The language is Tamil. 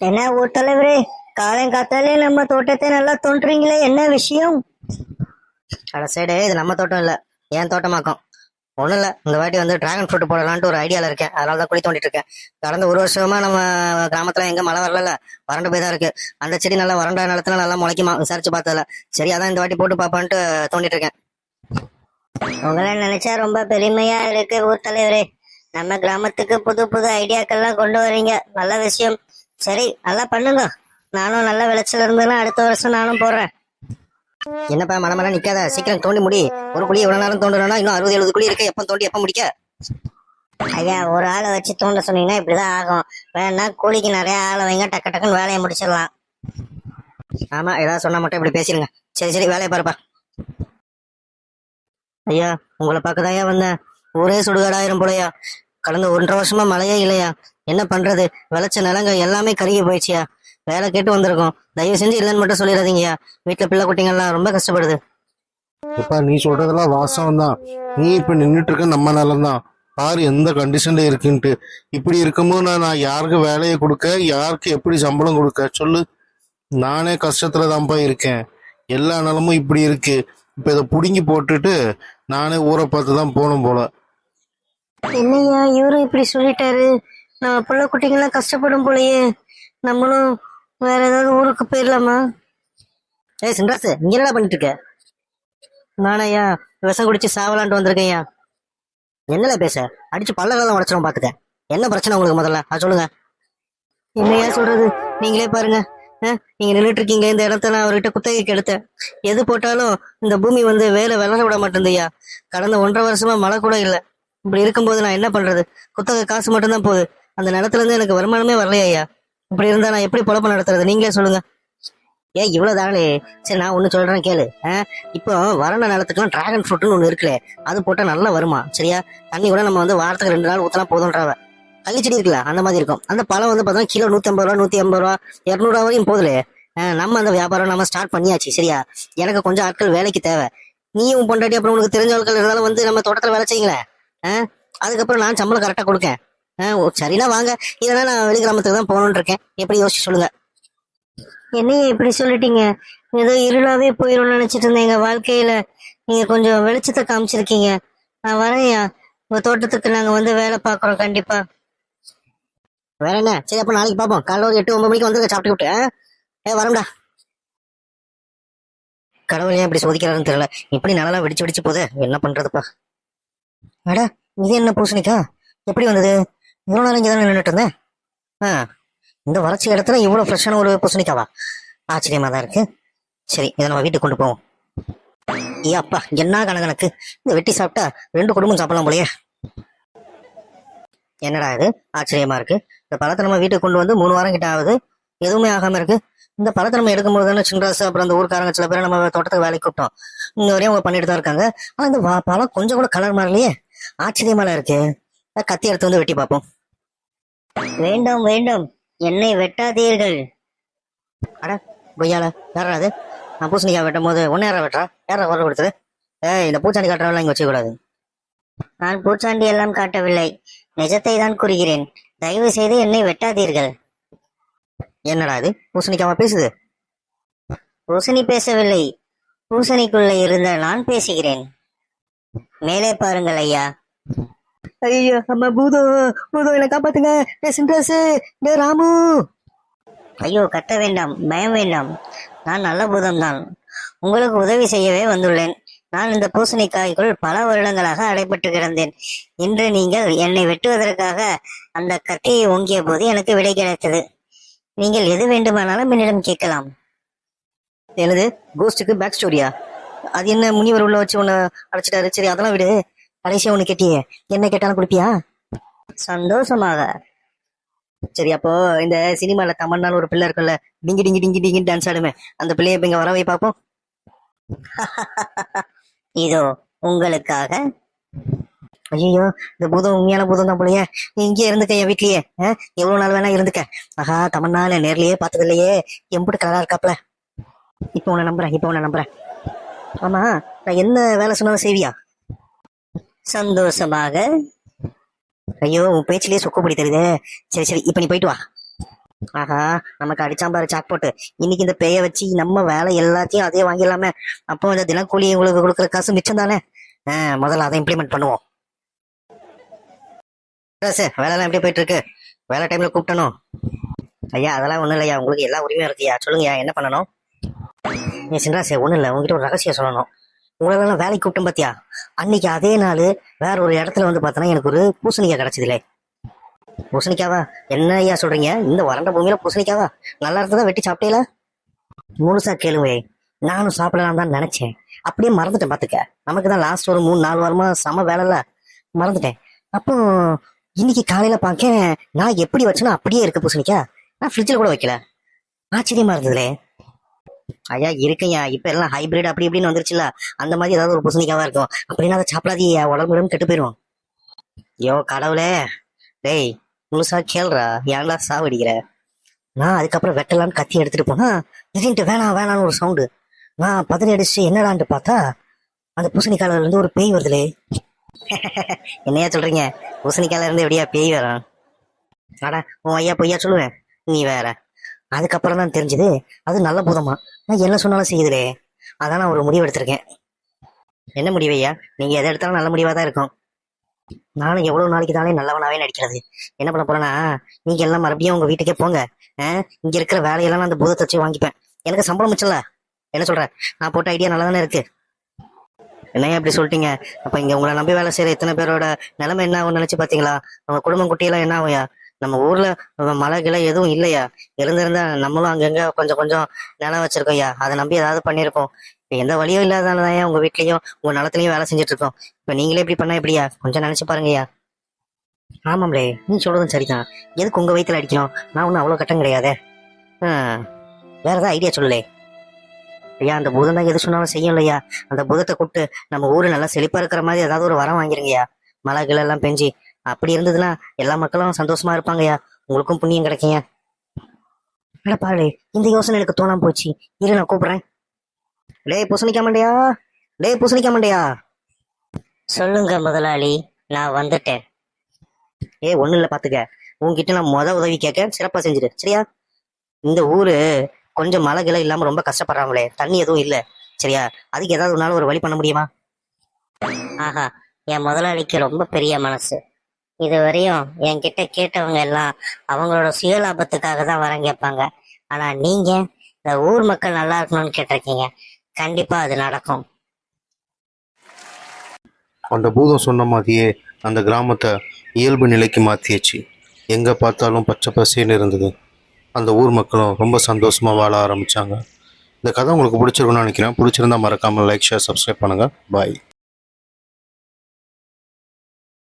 என்ன ஊர் தலைவரே, காலங்காத்தாலே நம்ம தோட்டத்தை நல்லா தோன்றீங்களே, என்ன விஷயம்? அட சைடு, இது நம்ம தோட்டம் இல்ல, என் தோட்டமாக்கும். ஒண்ணும் இல்ல, இந்த வாட்டி வந்து டிராகன் ஃப்ரூட் போடலான்ட்டு ஒரு ஐடியால இருக்கேன். அதனாலதான் குழி தோண்டிட்டு இருக்கேன். கடந்த ஒரு வருஷமா நம்ம கிராமத்துல எங்க மழை வரல, வறண்டு போய் தான் இருக்கு. அந்த செடி நல்லா வறண்ட நிலத்துல நல்லா முளைக்குமா விசாரிச்சு பார்த்ததுல சரி, அதான் இந்த வாட்டி போட்டு பாப்பான்ட்டு தோண்டிட்டு இருக்கேன். உங்களை நினைச்சா ரொம்ப பெருமையா இருக்கு ஊர் தலைவரே. நம்ம கிராமத்துக்கு புது புது ஐடியாக்கள்லாம் கொண்டு வரீங்க, நல்ல விஷயம். சரி, நல்லா பண்ணுங்க. நானும் நல்ல விளைச்சல் இருந்ததுன்னா அடுத்த வருஷம் நானும் போடுறேன். என்னப்பா மலை நிக்காத, சீக்கிரம் தோண்டி முடி. ஒரு குழி எவ்வளவு நேரம் தோண்டணும்னா இன்னும் 60-70 குழி இருக்கு. எப்ப தோண்டி எப்ப முடிக்க? ஐயா, ஒரு ஆளை வச்சு தோண்ட சொன்னீங்கன்னா இப்படிதான் ஆகும். வேணா கூலிக்கு நிறைய ஆளை வைங்க, டக்கு டக்குன்னு வேலையை முடிச்சிடலாம். ஆமா, ஏதாவது சொன்னா மட்டும் இப்படி பேசிருங்க. சரி சரி, வேலையை பாருப்பா. ஐயா, உங்களை பார்க்கதாயா வந்தேன். ஒரே சுடுகாடாயிரம் போலயா. கடந்த 1.5 வருஷமா மழையே இல்லையா. என்ன பண்றது? விளைச்ச நிலங்க எல்லாமே கருகி போயிடுச்சியா. வேலை கேட்டு வந்திருக்கோம், தயவு செஞ்சு இல்லைன்னு மட்டும் சொல்லிடாதீங்கயா. வீட்டுல பிள்ளை குட்டிங்கெல்லாம் ரொம்ப கஷ்டப்படுது. இப்ப நீ சொல்றதெல்லாம் வாசம் தான். நீ இப்ப நின்றுட்டு இருக்க நம்ம நிலம் தான். பாரு எந்த கண்டிஷன்ல இருக்குன்ட்டு. இப்படி இருக்கும்போது நான் யாருக்கு வேலையை கொடுக்க, யாருக்கு எப்படி சம்பளம் கொடுக்க சொல்லு. நானே கஷ்டத்துல தான்ப்பா இருக்கேன். எல்லா நிலமும் இப்படி இருக்கு. இப்ப இதை புடுங்கி போட்டுட்டு நானே ஊரை பார்த்து தான் போகணும் போல. என்னையா இவரும் இப்படி சொல்லிட்டாரு? நம்ம பிள்ளை குட்டிங்கெல்லாம் கஷ்டப்படும் போலயே. நம்மளும் வேற ஏதாவது ஊருக்கு போயிடலாமா? ஏய் சின்ராசு, இங்க என்னடா பண்ணிட்டு இருக்க? நானையா விஷம் குடிச்சு சாவலான்ட்டு வந்திருக்கேன்யா. என்னல பேச? அடிச்சு பல்லெல்லாம் உடச்சிடும் பாத்துக்க. என்ன பிரச்சனை உங்களுக்கு முதல்ல அது சொல்லுங்க. என்னையா சொல்றது? நீங்களே பாருங்க. நீங்க நின்றுட்டு இருக்கீங்க, இந்த இடத்த நான் அவர்கிட்ட குத்தகைக்கு எடுத்தேன். எது போட்டாலும் இந்த பூமி வந்து வேலை வளர விட மாட்டேங்குதுயா. கடந்த 1.5 வருஷமா மழை கூட இல்லை. இப்படி இருக்கும்போது நான் என்ன பண்றது? குத்தகை காசு மட்டும்தான் போகுது. அந்த நிலத்துல இருந்து எனக்கு வருமானமே வரலையா. இப்படி இருந்தா நான் எப்படி பொழப்பு நடத்துறது? நீங்களே சொல்லுங்க. ஏன் இவ்வளவு தானே? சரி, நான் ஒண்ணு சொல்றேன் கேளு. இப்போ வறண்ட நிலத்துக்குலாம் டிராகன் ஃப்ரூட்னு ஒண்ணு இருக்குல்ல, அது போட்டா நல்லா வருமா? சரியா? தண்ணி கூட நம்ம வந்து வாரத்துக்கு 2 நாள் ஊத்தலாம் போதும்ன்றவ. கள்ளிச்செடி இருக்குல்ல, அந்த மாதிரி இருக்கும். அந்த பழம் வந்து பார்த்தா கிலோ 150 ரூபா, 180 ரூபா, 200 ரூபா வரையும் போதுல. நம்ம அந்த வியாபாரம் நம்ம ஸ்டார்ட் பண்ணியாச்சு. சரியா? எனக்கு கொஞ்சம் ஆட்கள் வேலைக்கு தேவை. நீயும் பொண்டாட்டி அப்புறம் உனக்கு தெரிஞ்ச ஆட்கள் இருந்தாலும் வந்து நம்ம தோட்டத்துல வேலை செய்யுங்களேன். அதுக்கப்புறம் நான் சம்பளம் கரெக்டா கொடுக்கேன். சரினா வாங்க, இல்லைன்னா நான் வெளி கிராமத்துக்கு தான் போகணும்னு இருக்கேன். எப்படி யோசிச்சு சொல்லுங்க. என்னைய இப்படி சொல்லிட்டீங்க? ஏதோ இருளாவே போயிடும்னு நினைச்சிட்டு இருந்தேன் எங்க வாழ்க்கையில. நீங்க கொஞ்சம் வெளிச்சத்தை காமிச்சிருக்கீங்க. நான் வரேன்யா, உங்க தோட்டத்துக்கு நாங்க வந்து வேலை பார்க்குறோம் கண்டிப்பா. வேற என்ன? சரி, அப்ப நாளைக்கு பார்ப்போம். காலைல ஒரு 8-9 மணிக்கு வந்து சாப்பிட்டு விட்டு வரம்டா. கடவுள் ஏன் இப்படி சோதிக்கிறாருன்னு தெரியல. இப்படி நல்லா வெடிச்சு வெடிச்சு போதே, என்ன பண்றதுப்பா? அட, இது என்ன பூசணிக்கா? எப்படி வந்தது? இவ்வளவு நாள் இங்கதானே நின்றுட்டு இருந்தேன். இந்த வறட்சி இடத்துல இவ்வளவு ஃப்ரெஷ்ஷான ஒரு பூசணிக்காவா? ஆச்சரியமா தான் இருக்கு. சரி, இதை நம்ம வீட்டுக்கு கொண்டு போவோம். ஏ அப்பா, என்ன கணக்கு! இந்த வெட்டி சாப்பிட்டா 2 குடும்பம் சாப்பிடலாம் போலயே. என்னடா இது ஆச்சரியமா இருக்கு. இந்த பழத்தை நம்ம வீட்டுக்கு கொண்டு வந்து 3 வாரம் கிட்ட ஆகுது, எதுவுமே ஆகாம இருக்கு. இந்த பழத்தை நம்ம எடுக்கும்போது தானே சின்ராசு அப்புறம் அந்த ஊருக்காரங்க சில பேரை நம்ம தோட்டத்துக்கு வேலைக்கு கூப்பிட்டோம். இன்ன வரையும் அவங்க பண்ணிட்டு தான் இருக்காங்க. ஆனா இந்த பழம் கொஞ்சம் கூட கலர் மாறலையே. ஆச்சரியமால இருக்கு. கத்தி எடுத்து வந்து வெட்டி பார்ப்போம். வேண்டும் வேண்டும், என்னை வெட்டாதீர்கள். அட கொய்யால, யாரா அது? நான் பூசணிக்காய் வெட்டும் போது ஒன்னு யாரா வெட்டுறா? யாரா குரல் கொடுத்தது? இந்த பூச்சாண்டி காட்டுறவெல்லாம் இங்க வச்சுக்க கூடாது. நான் பூச்சாண்டி எல்லாம் காட்டவில்லை, நிஜத்தை தான் கூறுகிறேன். தயவு செய்து என்னை வெட்டாதீர்கள். என்னடா இது, பூசணிக்காவா பேசுது? பூசணி பேசவில்லை, பூசணிக்குள்ள இருந்த நான் பேசுகிறேன். மேலே பாருங்கள் ஐயா. ஐயோ அம்மா, பூதம் பூதம், என்ன காப்பாத்துங்க. சின்ராசு, ராமு. ஐயோ, கத்த வேண்டாம், பயம் வேண்டாம். நான் நல்ல பூதம்தான், உங்களுக்கு உதவி செய்யவே வந்துள்ளேன். நான் இந்த பூசணிக்காய்க்குள் பல வருடங்களாக அடைபட்டு கிடந்தேன். இன்று நீங்கள் என்னை வெட்டுவதற்காக அந்த கத்தியை ஓங்கிய போது எனக்கு விடை கிடைத்தது. நீங்கள் எது வேண்டுமானாலும் என்னிடம் கேட்கலாம். எனது கோஸ்டுக்கு பேக் ஸ்டோரியா? அது என்ன, முனிவர் உள்ள வச்சு உன்னை அடைச்சிட்டாரு. சரி, அதெல்லாம் விடு. கடைசியா ஒண்ணு கேட்டியே, என்ன கேட்டாலும் கொடுப்பியா? சந்தோஷமாக. சரி, அப்போ இந்த சினிமால தமன்னால ஒரு பிள்ளை இருக்குல்ல, டிங்கி டிங்கி டிங்கி டிங்கி டான்ஸ் ஆடுமே, அந்த பிள்ளைய இப்ப இங்க வரவை பார்ப்போம். இதோ உங்களுக்காக. ஐயோ, இந்த பூதம் உண்மையான பூதம் தான் போலயே. நீ இங்கே இருந்துக்க, என் வீட்லயே எவ்வளவு நாள் வேணா இருந்துக்க. ஆஹா, தமன்னால நேர்லயே பார்த்தது இல்லையே, எம்புட்டு கலரா இருக்காப்ல. இப்ப உன்னை நம்புறேன். ஆமா, நான் என்ன வேலை சொன்னாலும் செய்வியா? சந்தோஷமாக. ஐயோ, உன் பேச்சிலேயே சொக்க பிடி தருதே. சரி, இப்ப நீ போயிட்டு வா. ஆஹா, நமக்கு அடிச்சாம்பாரு சாக் போட்டு இன்னைக்கு இந்த பேய வச்சு நம்ம வேலை எல்லாத்தையும் அதே வாங்கிடலாமே. அப்போ இந்த தினக்கூலி உங்களுக்கு கொடுக்குற காசு மிச்சம் தானே. முதல்ல அதை இம்ப்ளிமெண்ட் பண்ணுவோம். சார், வேலைலாம் எப்படி போயிட்டு இருக்கு? வேலை டைம்ல கூப்பிட்டணும். ஐயா அதெல்லாம் ஒண்ணும் இல்லையா, உங்களுக்கு எல்லா உரிமையும் இருக்குயா. சொல்லுங்கய்யா என்ன பண்ணணும்? ஏ சின்ராசே, ஒண்ணும் இல்லை, உங்ககிட்ட ஒரு ரகசியம் சொல்லணும். உங்களெல்லாம் வேலைக்கு கூப்பிட்டோம் பாத்தியா, அன்னைக்கு அதே நாள் வேற ஒரு இடத்துல வந்து பார்த்தோன்னா எனக்கு ஒரு பூசணிக்காய் கிடைச்சதுலே. பூசணிக்காவா? என்ன ஐயா சொல்றீங்க? இந்த வறண்ட பூமியில பூசணிக்காவா? நல்லா இருந்ததா வெட்டி சாப்பிட்டீங்களா? முழுசா கேளுவே. நானும் சாப்பிடலாம் தான் நினைச்சேன், அப்படியே மறந்துட்டேன் பாத்துக்க. நமக்கு தான் லாஸ்ட் ஒரு 3-4 வாரமா செம வேலைல மறந்துட்டேன். அப்போ இன்னைக்கு காலையில பார்க்க நான் எப்படி வச்சேன்னா அப்படியே இருக்கு பூசணிக்கா. நான் ஃப்ரிட்ஜில் கூட வைக்கல. ஆச்சரியமா இருந்ததுலே. ஐயா இருக்குய்யா, இப்ப எல்லாம் ஹைபிரிட் அப்படி இப்படின்னு வந்துருச்சுல, அந்த மாதிரி ஏதாவது ஒரு பூசணிக்காவா இருக்கும். அப்படின்னா அதை சாப்பிடாதீயா, உடம்பு கெட்டு போயிடும். ஐயோ கடவுளே. டேய் முழுசா கேள்றா, ஏன்டா சாவடிக்கிற? நான் அதுக்கப்புறம் வெட்டலான்னு கத்தி எடுத்துட்டு போனா திடீர்னு வேணாம் வேணான்னு ஒரு சவுண்டு. நான் பதறி அடிச்சு என்னடான்ட்டு பார்த்தா அந்த பூசணிக்கால இருந்து ஒரு பேய் வருதுலே. என்னையா சொல்றீங்க? பூசணிக்கால இருந்து எப்படியா பேய் வரும்? ஆடா உன் ஐயா பொய்யா சொல்லுவேன், நீ வேற. அதுக்கப்புறம் தான் தெரிஞ்சது அது நல்ல பூதமா. நான் என்ன சொன்னாலும் செய்யுதுலே. அதான் நான் ஒரு முடிவு எடுத்திருக்கேன். என்ன முடிவையா? நீங்க எதை எடுத்தாலும் நல்ல முடிவா தான் இருக்கும். நானும் எவ்வளவு நாளைக்கு தானே நல்லவனாவே நடிக்கிறது. என்ன பண்ண போறேன்னா, நீங்க எல்லாம் மறுபடியும் உங்க வீட்டுக்கே போங்க. இங்க இருக்கிற வேலையெல்லாம் நான் அந்த பூதத்தை வச்சு வாங்கிப்பேன். எனக்கு சம்பளம் மிச்சம்ல. என்ன சொல்ற? நான் போட்ட ஐடியா நல்லா தானே இருக்கு. என்னையா இப்படி சொல்லிட்டீங்க? அப்ப இங்க உங்களை நம்பி வேலை செய்யற இத்தனை பேரோட நிலைமை என்ன ஆகும் நினைச்சு பாத்தீங்களா? அவங்க குடும்பம் குட்டியெல்லாம் என்ன ஆகுயா? நம்ம ஊர்ல மழை கிளை எதுவும் இல்லையா? இருந்திருந்தா நம்மளும் அங்கங்க கொஞ்சம் கொஞ்சம் நிலம் வச்சிருக்கோம்யா. அதை நம்பி ஏதாவது பண்ணியிருக்கோம். இப்ப எந்த வழியும் இல்லாதனாலதான் உங்க வீட்லயும் உங்க நிலத்திலயும் வேலை செஞ்சுட்டு இருக்கோம். இப்ப நீங்களே இப்படி பண்ணா எப்படியா? கொஞ்சம் நினைச்சு பாருங்கய்யா. ஆமாம்லே, நீ சொல்றதும் சரிதான். எதுக்கு உங்க வயித்துல அடிக்கணும்? நான் ஒன்னும் அவ்வளவு கட்டம் கிடையாதே. வேற ஏதாவது ஐடியா சொல்லலே. ஐயா அந்த பூதம் தான் எது சொன்னாலும் செய்யும் இல்லையா? அந்த பூதத்தை கூப்பிட்டு நம்ம ஊரு நல்லா செழிப்பா இருக்கிற மாதிரி ஏதாவது ஒரு வரம் வாங்கிருங்கய்யா. மழை கிளை எல்லாம் பெஞ்சு அப்படி இருந்ததுன்னா எல்லா மக்களும் சந்தோஷமா இருப்பாங்கய்யா. உங்களுக்கும் புண்ணியம் கிடைக்குங்க. அட பாரு, இந்த யோசனை எனக்கு தோணாம போச்சு. இரு நான் கூப்பிடுறேன். டேய் பூசணிக்கா மண்டையா, டேய் பூசணிக்கா மண்டையா. சொல்லுங்க முதலாளி, நான் வந்துட்டேன். ஒண்ணும் இல்ல பாத்துக்க, உன்கிட்ட நான் உதவி கேட்க சிறப்பா செஞ்சிரு சரியா? இந்த ஊரு கொஞ்சம் மழை கிளை இல்லாம ரொம்ப கஷ்டப்படுறாங்களே, தண்ணி எதுவும் இல்ல சரியா? அதுக்கு ஏதாவது ஒன்னால ஒரு வழி பண்ண முடியுமா? ஆஹா, என் முதலாளிக்கு ரொம்ப பெரிய மனசு. இதுவரையும் என்கிட்ட கேட்டவங்க எல்லாம் அவங்களோட சுயலாபத்துக்காக தான் வரம் கேட்பாங்க. ஆனா நீங்க இந்த ஊர் மக்கள் நல்லா இருக்கணும்னு கேட்டிருக்கீங்க. கண்டிப்பா அது நடக்கும். அந்த பூதம் சொன்ன மாதிரியே அந்த கிராமத்தை இயல்பு நிலைக்கு மாற்றியாச்சு. எங்கே பார்த்தாலும் பச்சை பசேன்னு இருந்தது. அந்த ஊர் மக்களும் ரொம்ப சந்தோஷமாக வாழ ஆரம்பித்தாங்க. இந்த கதை உங்களுக்கு பிடிச்சிருக்குன்னு நினைக்கிறேன். பிடிச்சிருந்தா மறக்காமல் லைக், ஷேர், சப்ஸ்கிரைப் பண்ணுங்கள். பாய்.